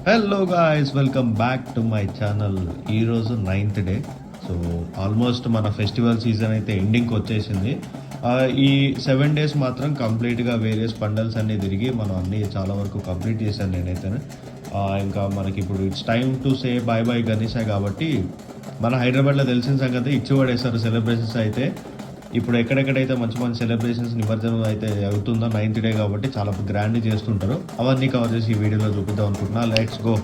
Hello guys, welcome back to my channel. ఈరోజు 9th day. So almost మన festival season అయితే ఎండింగ్కి వచ్చేసింది. ఈ 7 days మాత్రం కంప్లీట్గా వేరియస్ పండల్స్ అన్నీ తిరిగి మనం అన్నీ చాలా వరకు కంప్లీట్ చేశాను నేనైతే. ఇంకా మనకి ఇప్పుడు it's time to say bye bye Ganesha కాబట్టి మన హైదరాబాద్లో తెలిసిన సంగతి ఇచ్చిపడేస్తారు సెలబ్రేషన్స్ అయితే. ఇప్పుడు ఎక్కడెక్కడైతే మంచి మంచి సెలబ్రేషన్స్ నిమజ్జనం అయితే అవుతుందో 9th డే కాబట్టి చాలా గ్రాండ్ చేస్తుంటారు. అవన్నీ కవర్ చేసి ఈ వీడియోలో చూపిద్దాం అనుకుంటున్నా. Let's go.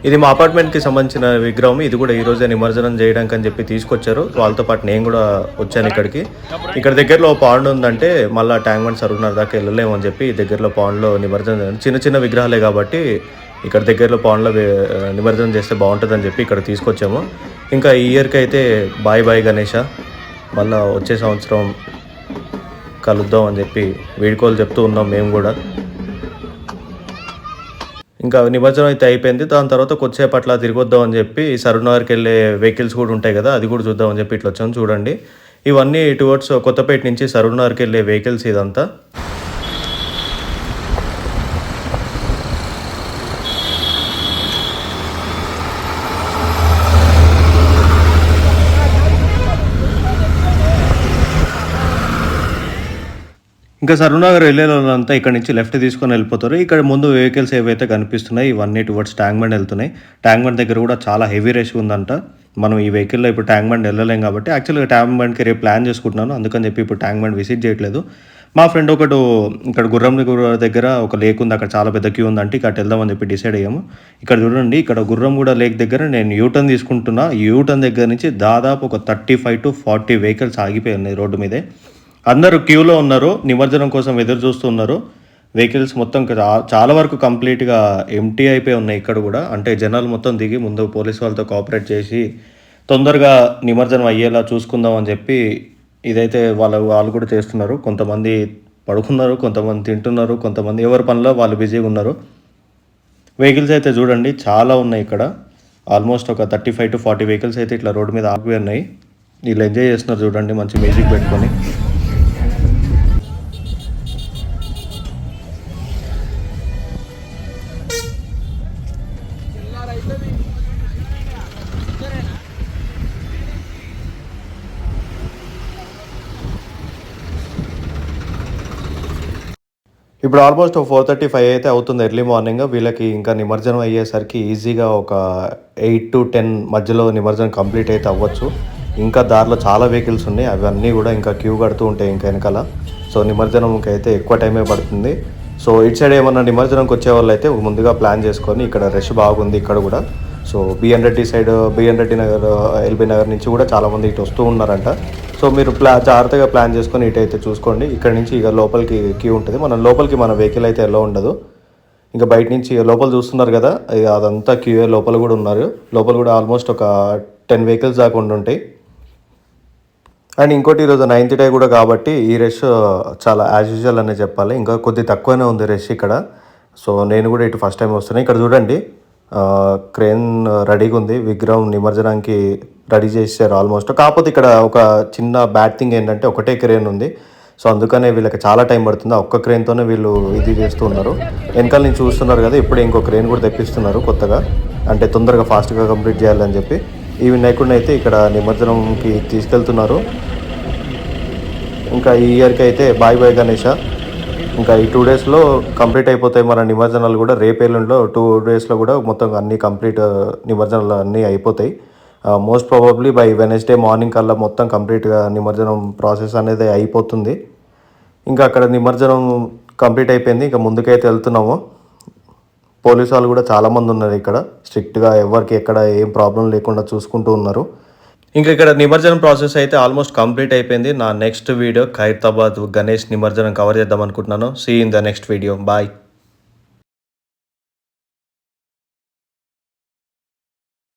ఇది మా అపార్ట్మెంట్కి సంబంధించిన విగ్రహం. ఇది కూడా ఈరోజే నిమజ్జనం చేయడానికి అని చెప్పి తీసుకొచ్చారు. వాళ్ళతో పాటు నేను కూడా వచ్చాను ఇక్కడికి. ఇక్కడ దగ్గరలో పాండ్ ఉందంటే మళ్ళీ ట్యాంక్ బండ్ సరుకున్నర దాకా వెళ్ళలేమని చెప్పి దగ్గరలో పాండ్లో నిమజ్జనం చిన్న చిన్న విగ్రహాలే కాబట్టి ఇక్కడ దగ్గరలో పాండ్లో నిమజ్జనం చేస్తే బాగుంటుందని చెప్పి ఇక్కడ తీసుకొచ్చాము. ఇంకా ఈ ఇయర్కి అయితే బాయ్ బాయ్ గణేష, మళ్ళీ వచ్చే సంవత్సరం కలుద్దాం అని చెప్పి వీడుకోలు చెప్తూ ఉన్నాం మేము కూడా. ఇంకా నిమజ్జనం అయితే అయిపోయింది. దాని తర్వాత కొద్దిసేపు అట్లా తిరిగొద్దాం అని చెప్పి సరూర్నగర్కి వెళ్ళే వెహికల్స్ కూడా ఉంటాయి కదా, అది కూడా చూద్దాం అని చెప్పి ఇట్లా వచ్చాము. చూడండి, ఇవన్నీ టువర్డ్స్ కొత్తపేట నుంచి సరూర్నగర్కి వెళ్ళే వెహికల్స్ ఇదంతా. ఇంకా సరూర్నగర్ వెళ్ళే వాళ్ళంతా ఇక్కడ నుంచి లెఫ్ట్ తీసుకొని వెళ్ళిపోతారు. ఇక్కడ ముందు వెహికల్స్ ఏవైతే కనిపిస్తున్నాయి ఇవన్నీ టువర్డ్స్ ట్యాంక్ బండ్ వెళ్తున్నాయి. ట్యాంక్ బండ్ దగ్గర కూడా చాలా హెవీ రష్ ఉందంట. మనం ఈ వెహికల్లో ఇప్పుడు ట్యాంక్ బండ్ వెళ్ళలేం కాబట్టి యాక్చువల్గా ట్యాంక్ బండ్కి రేపు ప్లాన్ చేసుకుంటున్నాను. అందుకని చెప్పి ఇప్పుడు ట్యాంక్ బండ్ విజిట్ చేయట్లేదు. మా ఫ్రెండ్ ఒకటి ఇక్కడ గుర్రం దగ్గర ఒక లేక్ ఉంది, అక్కడ చాలా పెద్ద క్యూ ఉందంటే ఇక్కడ వెళ్దామని చెప్పి డిసైడ్ అయ్యాము. ఇక్కడ చూడండి, ఇక్కడ గుర్రంగూడ లేక్ దగ్గర నేను యూటర్న్ తీసుకుంటున్నా. యూటర్న్ దగ్గర నుంచి దాదాపు ఒక 35 to 40 వెహికల్స్ ఆగిపోయి ఉన్నాయి రోడ్డు మీదే. అందరూ క్యూలో ఉన్నారు, నిమజ్జనం కోసం ఎదురు చూస్తున్నారు. వెహికల్స్ మొత్తం చాలా వరకు కంప్లీట్గా ఎంటీ అయిపోయి ఉన్నాయి ఇక్కడ కూడా. అంటే జనాలు మొత్తం దిగి ముందు పోలీస్ వాళ్ళతో కోఆపరేట్ చేసి తొందరగా నిమజ్జనం అయ్యేలా చూసుకుందాం అని చెప్పి ఇదైతే వాళ్ళు కూడా చేస్తున్నారు. కొంతమంది పడుకున్నారు, కొంతమంది తింటున్నారు, కొంతమంది ఎవరి పనిలో వాళ్ళు బిజీగా ఉన్నారు. వెహికల్స్ అయితే చూడండి చాలా ఉన్నాయి ఇక్కడ. ఆల్మోస్ట్ ఒక 35 to 40 వెహికల్స్ అయితే ఇట్లా రోడ్డు మీద ఆగిపోయి ఉన్నాయి. వీళ్ళు ఎంజాయ్ చేస్తున్నారు చూడండి, మంచి మ్యూజిక్ పెట్టుకొని. ఇప్పుడు ఆల్మోస్ట్ 4:35 అయితే అవుతుంది ఎర్లీ మార్నింగ్. వీళ్ళకి ఇంకా నిమజ్జనం అయ్యేసరికి ఈజీగా ఒక 8 to 10 మధ్యలో నిమజ్జనం కంప్లీట్ అయితే అవ్వచ్చు. ఇంకా దారిలో చాలా వెహికల్స్ ఉన్నాయి, అవన్నీ కూడా ఇంకా క్యూ కడుతూ ఉంటాయి ఇంకా వెనకాల. సో నిమజ్జనంకి అయితే ఎక్కువ టైమే పడుతుంది. సో ఇటు సైడ్ ఏమన్నా నిమజ్జనంకి వచ్చే వాళ్ళు అయితే ముందుగా ప్లాన్ చేసుకొని, ఇక్కడ రష్ బాగుంది ఇక్కడ కూడా, so B N Reddy Nagar, L B Nagar నుంచి కూడా చాలామంది ఇటు వస్తూ ఉన్నారంట. సో మీరు జాగ్రత్తగా ప్లాన్ చేసుకొని ఇటు అయితే చూసుకోండి. ఇక్కడ నుంచి ఇక లోపలికి క్యూ ఉంటుంది. లోపలికి మన వెహికల్ అయితే ఎలా ఉండదు. ఇంకా బయట నుంచి లోపల చూస్తున్నారు కదా, ఇక అదంతా క్యూ. లోపల కూడా ఉన్నారు. లోపల కూడా ఆల్మోస్ట్ ఒక 10 వెహికల్స్ దాకా ఉంటాయి. అండ్ ఇంకోటి ఈరోజు 9th డే కూడా కాబట్టి ఈ రష్ చాలా యాజ్ యూజువల్ అనే చెప్పాలి. ఇంకా కొద్ది తక్కువనే ఉంది రష్ ఇక్కడ. సో నేను కూడా ఇటు ఫస్ట్ టైం వస్తున్నాను. ఇక్కడ చూడండి, క్రేన్ రెడీగా ఉంది. విగ్రహం నిమజ్జనానికి రెడీ చేశారు ఆల్మోస్ట్. కాకపోతే ఇక్కడ ఒక చిన్న బ్యాడ్ థింగ్ ఏంటంటే ఒకటే క్రేన్ ఉంది. సో అందుకనే వీళ్ళకి చాలా టైం పడుతుంది. ఆ ఒక్క క్రేన్తోనే వీళ్ళు ఇది చేస్తూ ఉన్నారు. వెనకాల నుంచి చూస్తున్నారు కదా, ఇప్పుడే ఇంకో క్రేన్ కూడా తెప్పిస్తున్నారు కొత్తగా, అంటే తొందరగా ఫాస్ట్గా కంప్లీట్ చేయాలని చెప్పి. ఈ వినాయకుడిని అయితే ఇక్కడ నిమజ్జనంకి తీసుకెళ్తున్నారు. ఇంకా ఈ ఇయర్కి అయితే బాయ్ గణేష. ఇంకా ఈ 2 డేస్లో కంప్లీట్ అయిపోతాయి మన నిమజ్జనాలు కూడా. రేపేళ్ళుండో 2 డేస్లో కూడా మొత్తం అన్నీ కంప్లీట్ నిమజ్జనాలు అన్నీ అయిపోతాయి. Most probably by Wednesday morning కల్లా మొత్తం కంప్లీట్గా నిమజ్జనం ప్రాసెస్ అనేది అయిపోతుంది. ఇంకా అక్కడ నిమజ్జనం కంప్లీట్ అయిపోయింది. ఇంకా ముందుకైతే వెళ్తున్నాము. పోలీసు వాళ్ళు కూడా చాలామంది ఉన్నారు ఇక్కడ. స్ట్రిక్ట్గా ఎవరికి ఎక్కడ ఏం ప్రాబ్లం లేకుండా చూసుకుంటూ ఉన్నారు. ఇంకా ఇక్కడ నిమజ్జనం ప్రాసెస్ అయితే ఆల్మోస్ట్ కంప్లీట్ అయిపోయింది. నా నెక్స్ట్ వీడియో ఖైరతాబాద్ గణేష్ నిమజ్జనం కవర్ చేద్దాం అనుకుంటున్నాను. See in the next video. Bye.